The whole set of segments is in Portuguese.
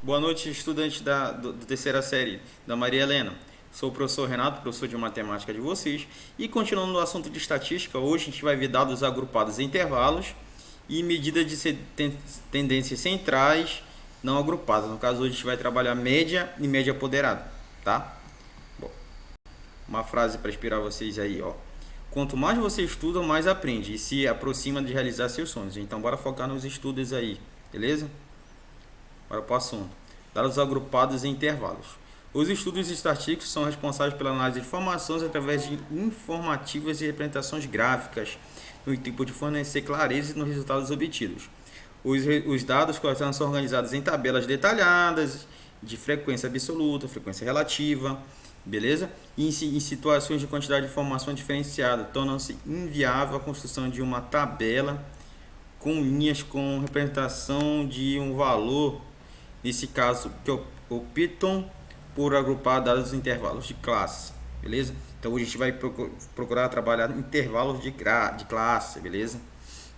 Boa noite, estudantes do terceira série da Maria Helena. Sou o professor Renato, professor de matemática de vocês. E continuando no assunto de estatística, hoje a gente vai ver dados agrupados em intervalos e medidas de tendências centrais não agrupadas. No caso, hoje a gente vai trabalhar média e média ponderada, tá? Bom, uma frase para inspirar vocês aí, ó. Quanto mais você estuda, mais aprende e se aproxima de realizar seus sonhos. Então, bora focar nos estudos aí, beleza? Para o assunto. Dados agrupados em intervalos. Os estudos estatísticos são responsáveis pela análise de informações através de informativas e representações gráficas, no intuito de fornecer clareza nos resultados obtidos. Os dados coletados são organizados em tabelas detalhadas de frequência absoluta, frequência relativa, beleza? E em situações de quantidade de informação diferenciada, torna-se inviável a construção de uma tabela com linhas com representação de um valor, nesse caso que optam por agrupar dados em intervalos de classe, beleza? Então hoje a gente vai procurar trabalhar intervalos de classe, beleza?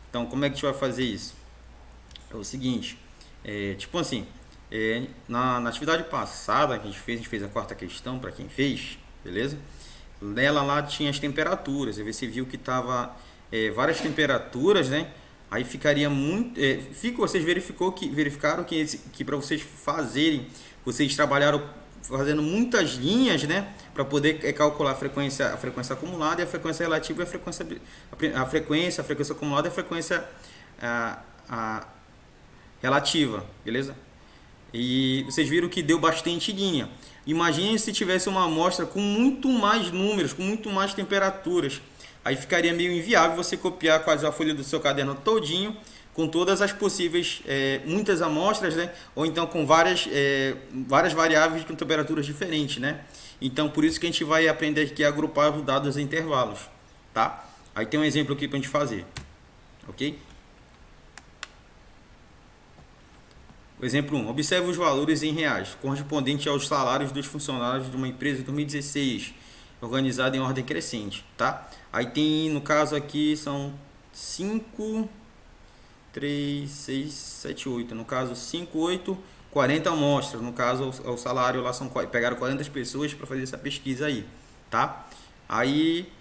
Então como é que a gente vai fazer isso? É o seguinte, tipo assim, na atividade passada que a gente fez a quarta questão para quem fez, beleza? Nela lá tinha as temperaturas, aí você viu que tava várias temperaturas, né? Aí ficaria muito, vocês verificaram que para vocês fazerem, vocês trabalharam fazendo muitas linhas, né, para poder calcular a frequência acumulada e a frequência relativa e a frequência acumulada e a frequência a relativa, beleza? E vocês viram que deu bastante linha. Imagine se tivesse uma amostra com muito mais números, com muito mais temperaturas. Aí ficaria meio inviável você copiar quase a folha do seu caderno todinho, com todas as possíveis, muitas amostras, né? Ou então com várias variáveis com temperaturas diferentes, né? Então por isso que a gente vai aprender aqui a agrupar os dados em intervalos, tá? Aí tem um exemplo aqui para a gente fazer, ok? O exemplo 1. Observe os valores em reais, correspondente aos salários dos funcionários de uma empresa de 2016, organizada em ordem crescente, tá? Aí tem, no caso aqui, são 5, 3, 6, 7, 8. No caso, 5, 8, 40 amostras. No caso, o salário lá pegaram 40 pessoas para fazer essa pesquisa aí, tá? Aí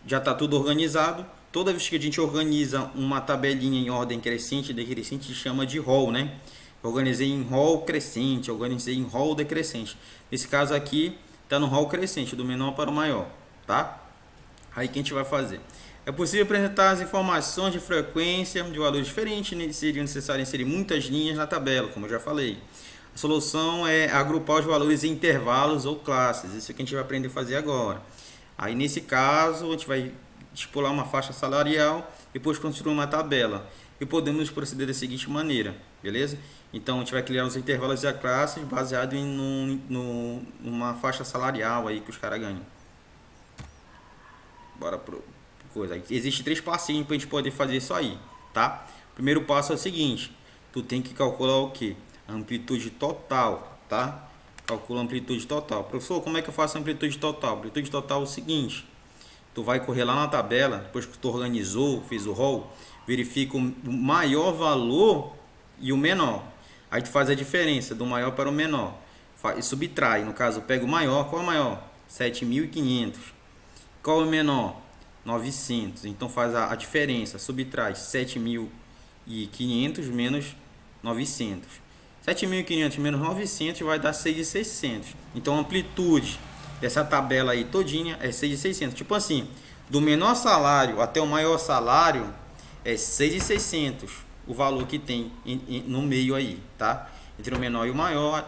já está tudo organizado. Toda vez que a gente organiza uma tabelinha em ordem crescente e decrescente, chama de rol, né? Organizei em rol crescente, organizei em rol decrescente. Nesse caso aqui, está no rol crescente, do menor para o maior, tá? Aí que a gente vai fazer. É possível apresentar as informações de frequência de valores diferentes, seria necessário inserir muitas linhas na tabela, como eu já falei. A solução é agrupar os valores em intervalos ou classes, isso é que a gente vai aprender a fazer agora. Aí nesse caso, a gente vai estipular uma faixa salarial, depois construir uma tabela. E podemos proceder da seguinte maneira, beleza? Então a gente vai criar os intervalos e as classes baseado numa faixa salarial aí que os caras ganham. Bora pro coisa. Existem três passinhos para a gente poder fazer isso aí, tá? O primeiro passo é o seguinte: tu tem que calcular o que? A amplitude total, tá? Calcula a amplitude total. Professor, como é que eu faço a amplitude total? A amplitude total é o seguinte: tu vai correr lá na tabela, depois que tu organizou, fez o rol, verifica o maior valor e o menor. Aí tu faz a diferença do maior para o menor. Subtrai, no caso, pega o maior. Qual é o maior? 7.500. Qual é o menor? 900. Então faz a diferença, subtrai 7.500 menos 900. 7.500 menos 900 vai dar 6.600. Então a amplitude dessa tabela aí todinha é 6.600. Tipo assim, do menor salário até o maior salário é 6.600 o valor que tem no meio aí, tá? Entre o menor e o maior,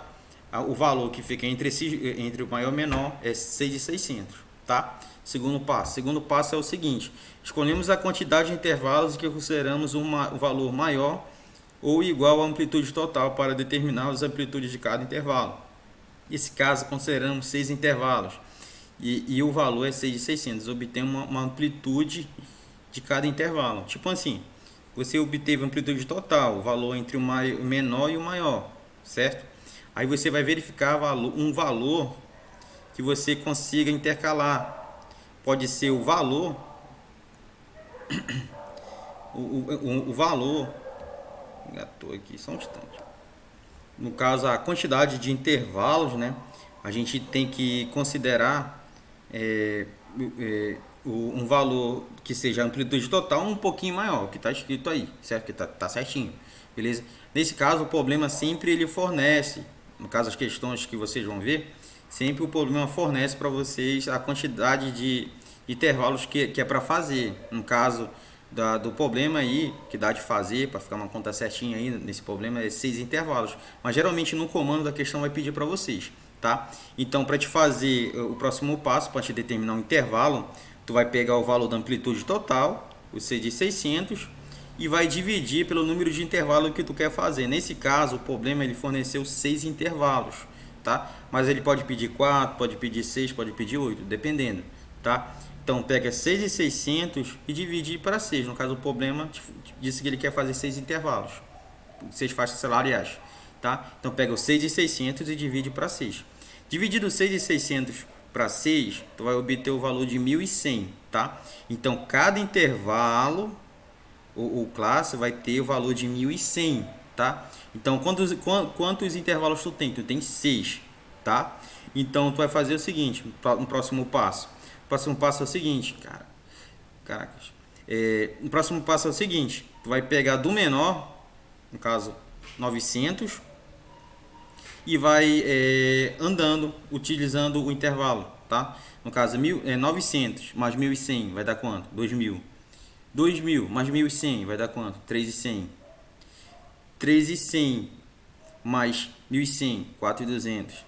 o valor que fica entre o maior e o menor é 6.600, tá? Segundo passo. Segundo passo é o seguinte: escolhemos a quantidade de intervalos que consideramos o valor maior ou igual à amplitude total para determinar as amplitudes de cada intervalo. Nesse caso, consideramos 6 intervalos e o valor é 6.600. Obtemos uma amplitude de cada intervalo. Tipo assim, você obteve a amplitude total, o valor entre o menor e o maior, certo? Aí você vai verificar um valor que você consiga intercalar. Pode ser o valor, o valor, engatou aqui, só um instante. no caso, a quantidade de intervalos, né? A gente tem que considerar é, um valor que seja a amplitude total um pouquinho maior, que está escrito aí, certo? Que tá certinho, beleza? Nesse caso, o problema sempre ele fornece, no caso as questões que vocês vão ver, sempre o problema fornece para vocês a quantidade de intervalos que é para fazer. No caso do problema aí, que dá de fazer, para ficar uma conta certinha aí nesse problema, é 6 intervalos. Mas geralmente no comando da questão vai pedir para vocês, tá? Então, para te fazer o próximo passo, para te determinar um intervalo, tu vai pegar o valor da amplitude total, o C de 600, e vai dividir pelo número de intervalos que tu quer fazer. Nesse caso, o problema ele forneceu 6 intervalos, tá? Mas ele pode pedir 4, pode pedir 6, pode pedir 8, dependendo, tá? Então pega 6.600 e divide para 6. No caso, o problema disse que ele quer fazer 6 intervalos, 6 faixas salariais, tá? Então pega o 6.600 e divide para 6. Dividido 6.600 para 6, tu vai obter o valor de 1.100, tá? Então cada intervalo, o classe vai ter o valor de 1.100, tá? Então quantos intervalos tu tem? Tu tem 6, tá? Então tu vai fazer o seguinte, no próximo passo. O próximo passo é o seguinte, caracas. O próximo passo é o seguinte, tu vai pegar do menor, no caso 900, e vai andando, utilizando o intervalo, tá? No caso, 900 mais 1.100 vai dar quanto? 2.000. 2.000 mais 1.100 vai dar quanto? 3.100. 3.100 mais 1.100, 4.200.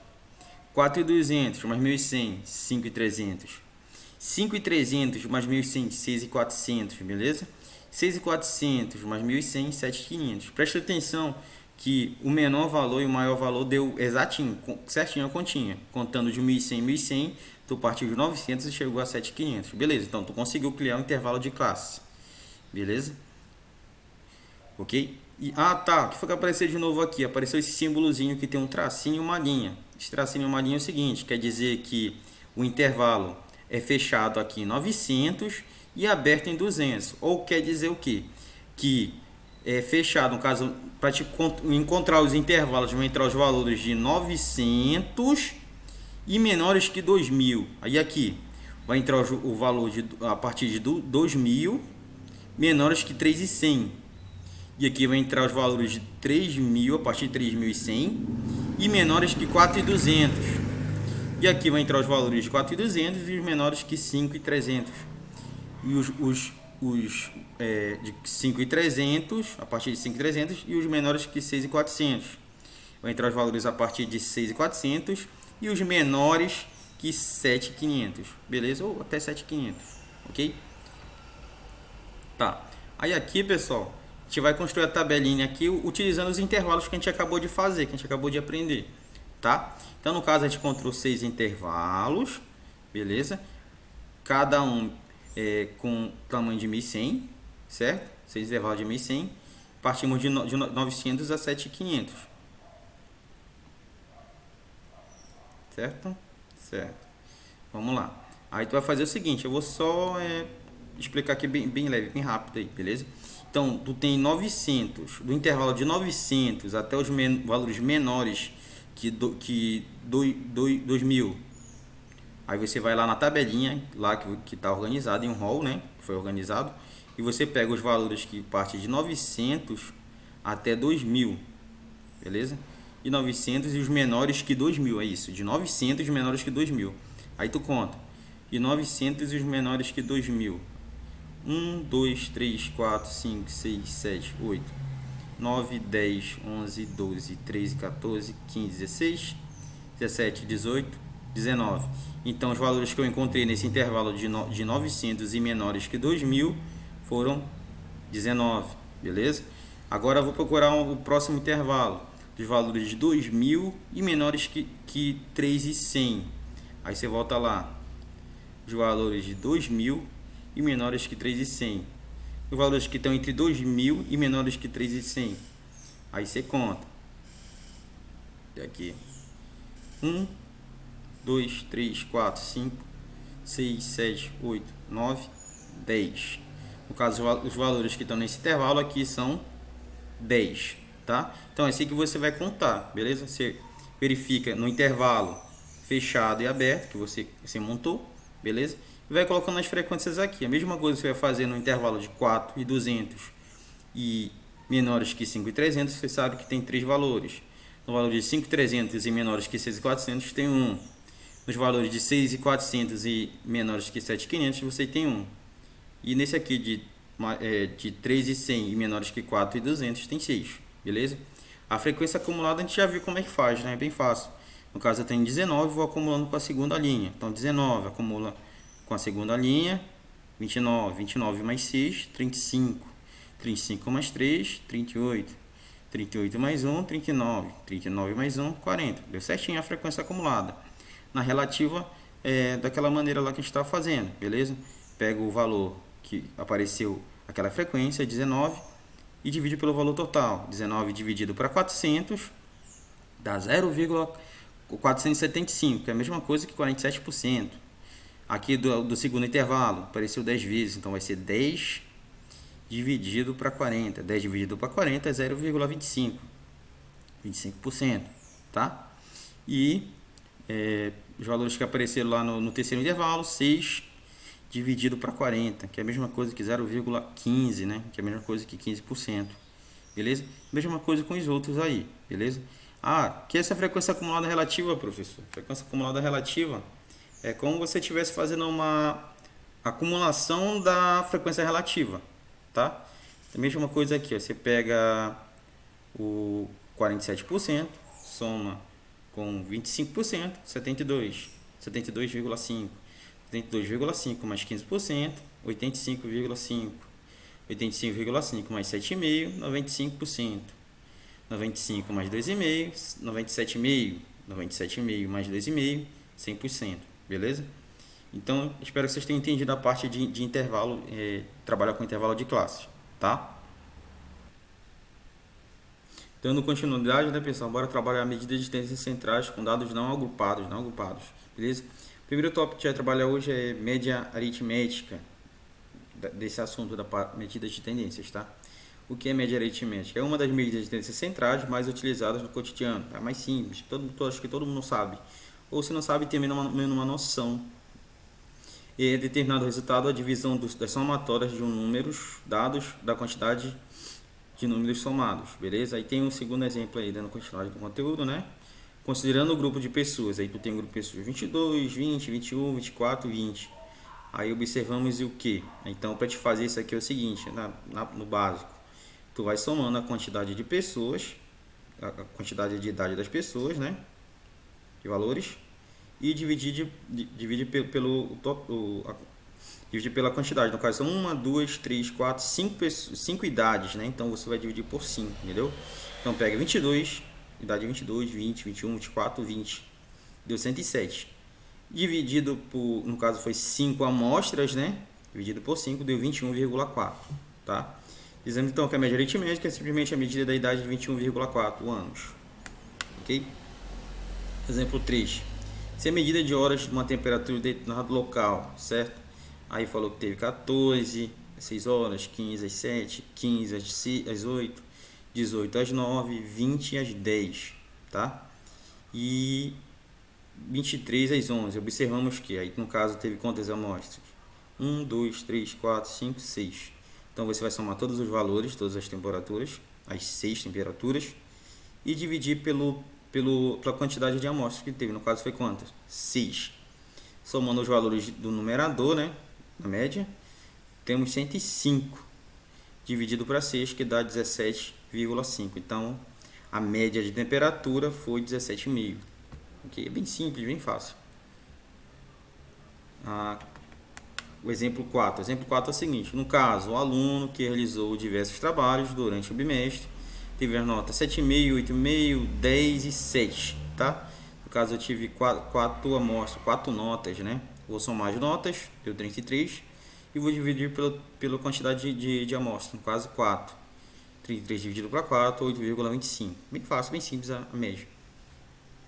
4.200 mais 1.100, 5.300. 5.300 mais 1.100, 6.400, beleza? 6.400 mais 1.100, 7.500. Presta atenção que o menor valor e o maior valor deu exatinho, certinho a continha. Contando de 1.100 1.100, tu partiu de 900 e chegou a 7.500. Beleza, então tu conseguiu criar um intervalo de classe. Beleza? Ok? Tá, o que foi que apareceu de novo aqui? Apareceu esse símbolozinho que tem um tracinho e uma linha. Esse tracinho e uma linha é o seguinte, quer dizer que o intervalo é fechado aqui em 900 e aberto em 200. Ou quer dizer o quê? Que é fechado, no caso, para te encontrar os intervalos, vão entrar os valores de 900 e menores que 2.000. Aí aqui vai entrar o valor a partir de 2.000 menores que 3.100. E aqui vai entrar os valores de 3.000 a partir de 3.100 e menores que 4.200. E aqui vai entrar os valores de 4.200 e os menores que 5.300. E de 5.300 a partir de 5.300 e os menores que 6.400. Vai entrar os valores a partir de 6.400 e os menores que 7.500. Beleza? Ou até 7.500. Ok? Tá. Aí aqui, pessoal, a gente vai construir a tabelinha aqui utilizando os intervalos que a gente acabou de fazer, que a gente acabou de aprender, tá? Então, no caso, a gente encontrou 6 intervalos, beleza? Cada um com tamanho de 1.100, certo? 6 intervalos de 1.100. Partimos de 900 a 7.500. Certo? Certo. Vamos lá. Aí tu vai fazer o seguinte, eu vou só explicar aqui bem leve, bem rápido aí, beleza? Então, tu tem 900, do intervalo de 900 até os valores menores que 2.000. Aí você vai lá na tabelinha, lá que está organizado em um rol, né? Que foi organizado. E você pega os valores que partem de 900 até 2.000, beleza? E 900 e os menores que 2.000, é isso. De 900 e os menores que 2.000. Aí tu conta. E 900 e os menores que 2.000. 1, 2, 3, 4, 5, 6, 7, 8, 9, 10, 11, 12, 13, 14, 15, 16, 17, 18, 19. Então, os valores que eu encontrei nesse intervalo de 900 e menores que 2.000 foram 19, beleza? Agora eu vou procurar o próximo intervalo dos valores de 2.000 e menores que 3.100. Aí você volta lá, os valores de 2.000 e menores que 3.100. Os valores que estão entre 2.000 e menores que 3.100. Aí você conta. Aqui. 1, 2, 3, 4, 5, 6, 7, 8, 9, 10. No caso, os valores que estão nesse intervalo aqui são 10. tá? Então é assim que você vai contar, beleza? Você verifica no intervalo fechado e aberto que você montou, beleza? E vai colocando as frequências aqui. A mesma coisa você vai fazer no intervalo de 4.200 e menores que 5.300, você sabe que tem três valores. No valor de 5.300 e menores que 6.400 tem um. Nos valores de 6.400 e menores que 7.500 você tem um. E nesse aqui de 3.100 e menores que 4.200 tem 6, beleza? A frequência acumulada a gente já viu como é que faz, né? É bem fácil. No caso eu tenho 19, vou acumulando com a segunda linha. Então 19 acumula com a segunda linha, 29, 29 mais 6, 35. 35 mais 3, 38. 38 mais 1, 39. 39 mais 1, 40. Deu certinho a frequência acumulada. Na relativa, daquela maneira lá que a gente está fazendo, beleza? Pega o valor que apareceu aquela frequência, 19, e divide pelo valor total. 19 dividido para 400 dá 0,475, que é a mesma coisa que 47%. Aqui do segundo intervalo, apareceu 10 vezes, então vai ser 10 dividido para 40. 10 dividido para 40 é 0,25. 25%, tá? E os valores que apareceram lá no terceiro intervalo, 6 dividido para 40, que é a mesma coisa que 0,15, né? Que é a mesma coisa que 15%. Beleza? Mesma coisa com os outros aí, beleza? Que essa frequência acumulada relativa, professor. Frequência acumulada relativa é como você estivesse fazendo uma acumulação da frequência relativa, tá? A mesma coisa aqui, ó, você pega o 47%, soma com 25%, 72, 72,5. 72,5 mais 15%, 85,5. 85,5 mais 7,5, 95%. 95 mais 2,5, 97,5. 97,5 mais 2,5, 100%. Beleza? Então, espero que vocês tenham entendido a parte de intervalo, trabalhar com intervalo de classes, tá? Dando continuidade, né, pessoal? Bora trabalhar a medida de tendências centrais com dados não agrupados, beleza? O primeiro tópico que a gente vai trabalhar hoje é média aritmética, desse assunto da medida de tendências, tá? O que é média aritmética? É uma das medidas de tendências centrais mais utilizadas no cotidiano, é mais simples, acho que todo mundo sabe. Ou se não sabe, tem menos uma noção. E é determinado o resultado a divisão das somatórias de números dados da quantidade de números somados, beleza? Aí tem um segundo exemplo aí, dando continuidade do conteúdo, né? Considerando o grupo de pessoas, aí tu tem um grupo de pessoas 22, 20, 21, 24, 20. Aí observamos o que? Então, para te fazer isso aqui é o seguinte, no básico, tu vai somando a quantidade de pessoas, a quantidade de idade das pessoas, né? De valores, e divide pela quantidade. No caso, são 1, 2, 3, 4, 5 idades, né? Então, você vai dividir por 5, entendeu? Então, pega 22, idade 22, 20, 21, 24, 20. Deu 107. Dividido por, no caso, foi 5 amostras, né? Dividido por 5, deu 21,4, tá? Dizemos, então, que a média aritmética é simplesmente a medida da idade de 21,4 anos. Ok? Exemplo 3. Se a medida de horas de uma temperatura de determinado local, certo? Aí falou que teve 14, às 6 horas, 15 às 7, 15 às 8, 18 às 9, 20 às 10, tá? E 23 às 11. Observamos que aí no caso teve quantas amostras? 1, 2, 3, 4, 5, 6. Então você vai somar todos os valores, todas as temperaturas, as 6 temperaturas, e dividir pela quantidade de amostras que teve. No caso foi quantas? 6. Somando os valores do numerador, né? Na média, temos 105 dividido para 6, que dá 17,5. Então, a média de temperatura foi 17,5. Okay? É bem simples, bem fácil. O exemplo 4. O exemplo 4 é o seguinte. No caso, o aluno que realizou diversos trabalhos durante o bimestre teve as notas 7,5, 8,5, 10 e 7. Tá? No caso, eu tive 4 amostras, 4 notas, né? Vou somar as notas, deu 33, e vou dividir pela quantidade de amostras, no caso 4. 33 dividido para 4, 8,25. Bem fácil, bem simples a média.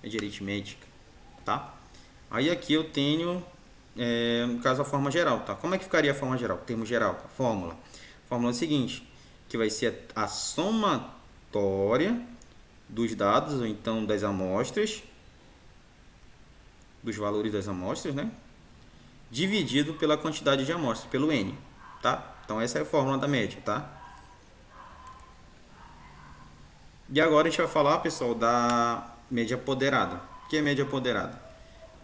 Média aritmética, tá? Aí aqui eu tenho, no caso, a forma geral, tá? Como é que ficaria a forma geral? Termo geral, a fórmula. A fórmula é a seguinte, que vai ser a soma somatória dos dados, ou então das amostras, dos valores das amostras, né? Dividido pela quantidade de amostras, pelo N, tá? Então essa é a fórmula da média, tá? E agora a gente vai falar, pessoal, da média ponderada. O que é média ponderada?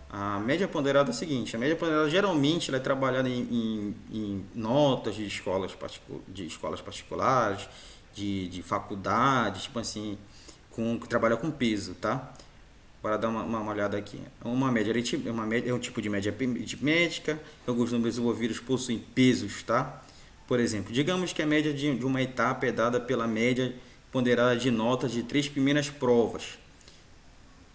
A média ponderada é o seguinte, a média ponderada geralmente ela é trabalhada em notas de escolas particulares, de faculdades, tipo assim, trabalha com peso, tá? Para dar uma olhada aqui. Uma média, é um tipo de média aritmética. Alguns números envolvidos possuem pesos, tá? Por exemplo, digamos que a média de uma etapa é dada pela média ponderada de notas de 3 primeiras provas,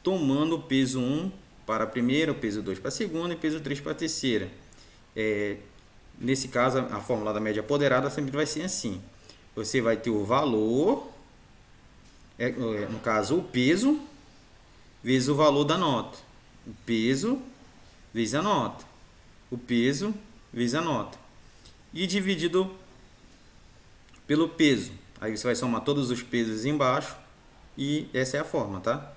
tomando o peso 1 para a primeira, o peso 2 para a segunda e o peso 3 para a terceira. Nesse caso, a fórmula da média ponderada sempre vai ser assim. Você vai ter o valor, no caso o peso, vezes o valor da nota. O peso vezes a nota. O peso vezes a nota. E dividido pelo peso. Aí você vai somar todos os pesos embaixo e essa é a forma, tá?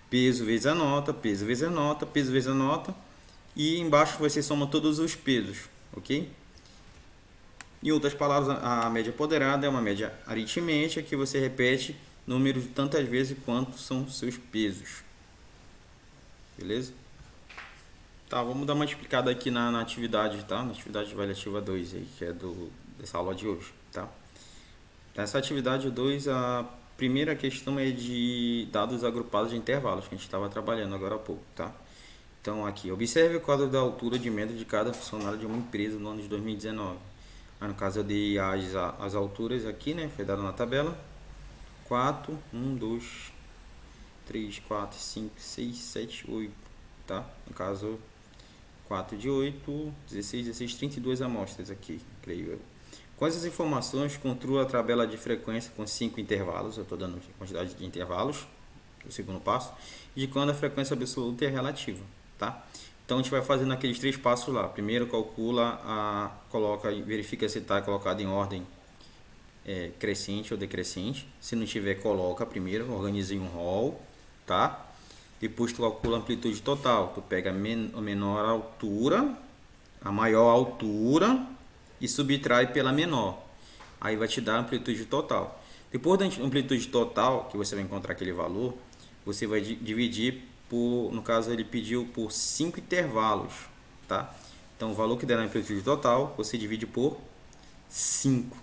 Peso vezes a nota, peso vezes a nota, peso vezes a nota. E embaixo você soma todos os pesos, ok? Em outras palavras, a média ponderada é uma média aritmética que você repete números tantas vezes quanto são seus pesos. Beleza? Tá, vamos dar uma explicada aqui na atividade, tá? Na atividade avaliativa 2 aí, que é dessa aula de hoje, tá? Nessa atividade 2, a primeira questão é de dados agrupados de intervalos, que a gente estava trabalhando agora há pouco, tá? Então, aqui, observe o quadro da altura de média de cada funcionário de uma empresa no ano de 2019. Aí, no caso, eu dei as alturas aqui, né? Foi dado na tabela. 4, 1, 2, 3, 4, 5, 6, 7, 8, tá? No caso, 4 de 8, 16, 16, 32 amostras aqui, creio eu. Com essas informações, construa a tabela de frequência com 5 intervalos. Eu estou dando a quantidade de intervalos, o segundo passo, de quando a frequência absoluta é relativa, tá? Então a gente vai fazendo aqueles 3 passos lá. Primeiro calcula, verifica se está colocado em ordem crescente ou decrescente. Se não tiver, coloca primeiro, organiza em um rol, tá? Depois tu calcula a amplitude total. Tu pega a menor altura, a maior altura e subtrai pela menor. Aí vai te dar a amplitude total. Depois da amplitude total, que você vai encontrar aquele valor, você vai dividir por, no caso ele pediu por 5 intervalos, tá? Então o valor que der na amplitude total, você divide por 5.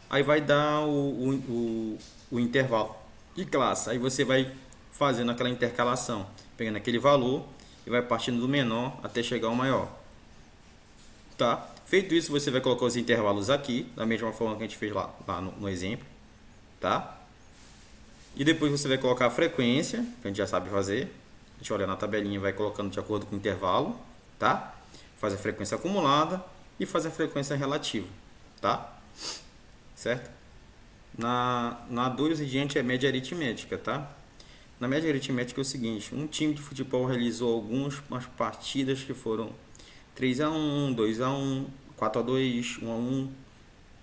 Aí vai dar o intervalo de classe. Aí você vai fazendo aquela intercalação, pegando aquele valor e vai partindo do menor até chegar ao maior. Tá? Feito isso, você vai colocar os intervalos aqui, da mesma forma que a gente fez lá no exemplo. Tá? E depois você vai colocar a frequência, que a gente já sabe fazer. A gente olha na tabelinha e vai colocando de acordo com o intervalo. Tá? Faz a frequência acumulada e faz a frequência relativa. Tá? Certo? Na 2 e diante é média aritmética, tá? Na média aritmética é o seguinte, um time de futebol realizou algumas partidas que foram 3-1, 2-1, 4-2, 1-1,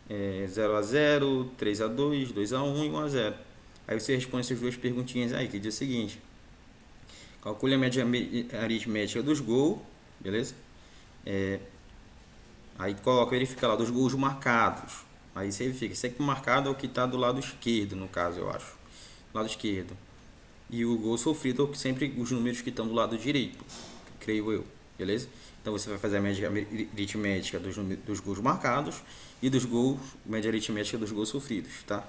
0-0, 3-2, 2-1 e 1-0. Aí você responde essas duas perguntinhas aí, que diz o seguinte, calcule a média aritmética dos gols, beleza? Aí verifica lá dos gols marcados. Aí você verifica, esse aqui marcado é o que está do lado esquerdo, no caso, eu acho. Do lado esquerdo. E o gol sofrido é sempre os números que estão do lado direito, creio eu, beleza? Então você vai fazer a média aritmética dos gols marcados e média aritmética dos gols sofridos, tá?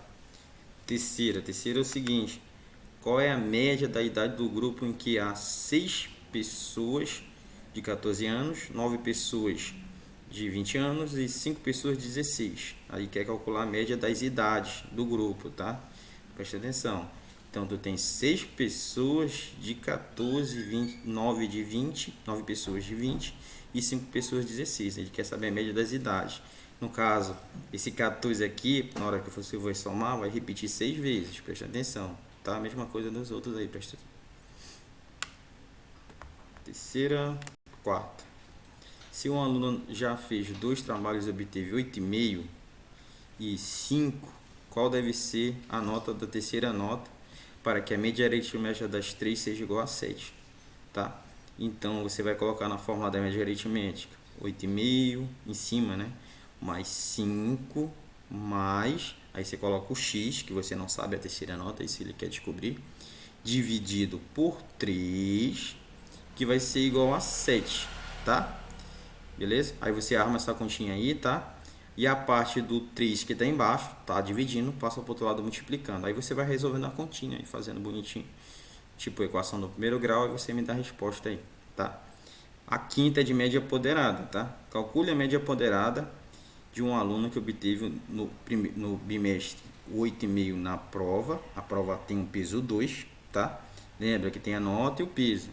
Terceira é o seguinte, qual é a média da idade do grupo em que há 6 pessoas de 14 anos, 9 pessoas de 20 anos e 5 pessoas de 16. Aí quer calcular a média das idades do grupo, tá? Presta atenção. Então, tu tem 6 pessoas de 14, 20, 9 de 20, 9 pessoas de 20 e 5 pessoas de 16. Ele quer saber a média das idades. No caso, esse 14 aqui, na hora que você vai somar, vai repetir 6 vezes. Presta atenção, tá? A mesma coisa dos outros aí, presta atenção. Terceira, quarta. Se um aluno já fez 2 trabalhos e obteve 8,5 e 5 qual deve ser a nota da terceira nota para que a média aritmética das três seja igual a 7, tá? Então, você vai colocar na fórmula da média aritmética 8,5 em cima, né? Mais 5, mais... Aí você coloca o x, que você não sabe a terceira nota, isso ele quer descobrir, dividido por 3, que vai ser igual a 7, tá? Beleza? Aí você arma essa continha aí, tá? E a parte do 3 que está embaixo, tá dividindo, passa para o outro lado multiplicando. Aí você vai resolvendo a continha e fazendo bonitinho. Tipo equação do primeiro grau, e você me dá a resposta aí, tá? A quinta é de média ponderada, tá? Calcule a média ponderada de um aluno que obteve no bimestre 8,5 na prova. A prova tem um peso 2, tá? Lembra que tem a nota e o peso.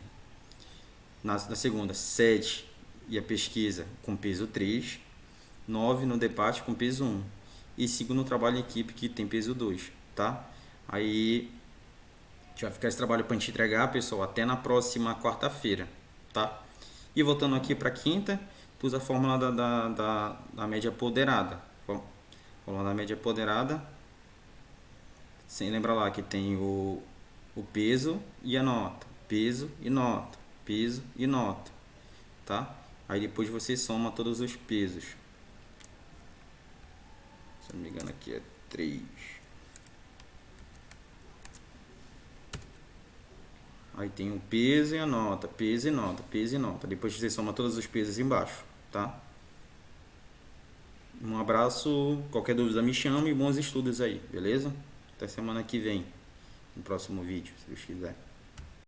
Na segunda, 7 e a pesquisa com peso 3. 9 no debate com peso 1 e 5 no trabalho em equipe que tem peso 2, tá? Aí a gente vai ficar esse trabalho para a gente entregar, pessoal, até na próxima quarta-feira, tá? E voltando aqui para quinta, tu usa a fórmula da média ponderada. Fórmula da média ponderada, sem lembrar lá que tem o peso e a nota, peso e nota, peso e nota, tá? Aí depois você soma todos os pesos. Se não me engano aqui é 3. Aí tem o peso e a nota, peso e nota, peso e nota. Depois você soma todos os pesos embaixo, tá? Um abraço, qualquer dúvida me chama e bons estudos aí, beleza? Até semana que vem, no próximo vídeo, se Deus quiser.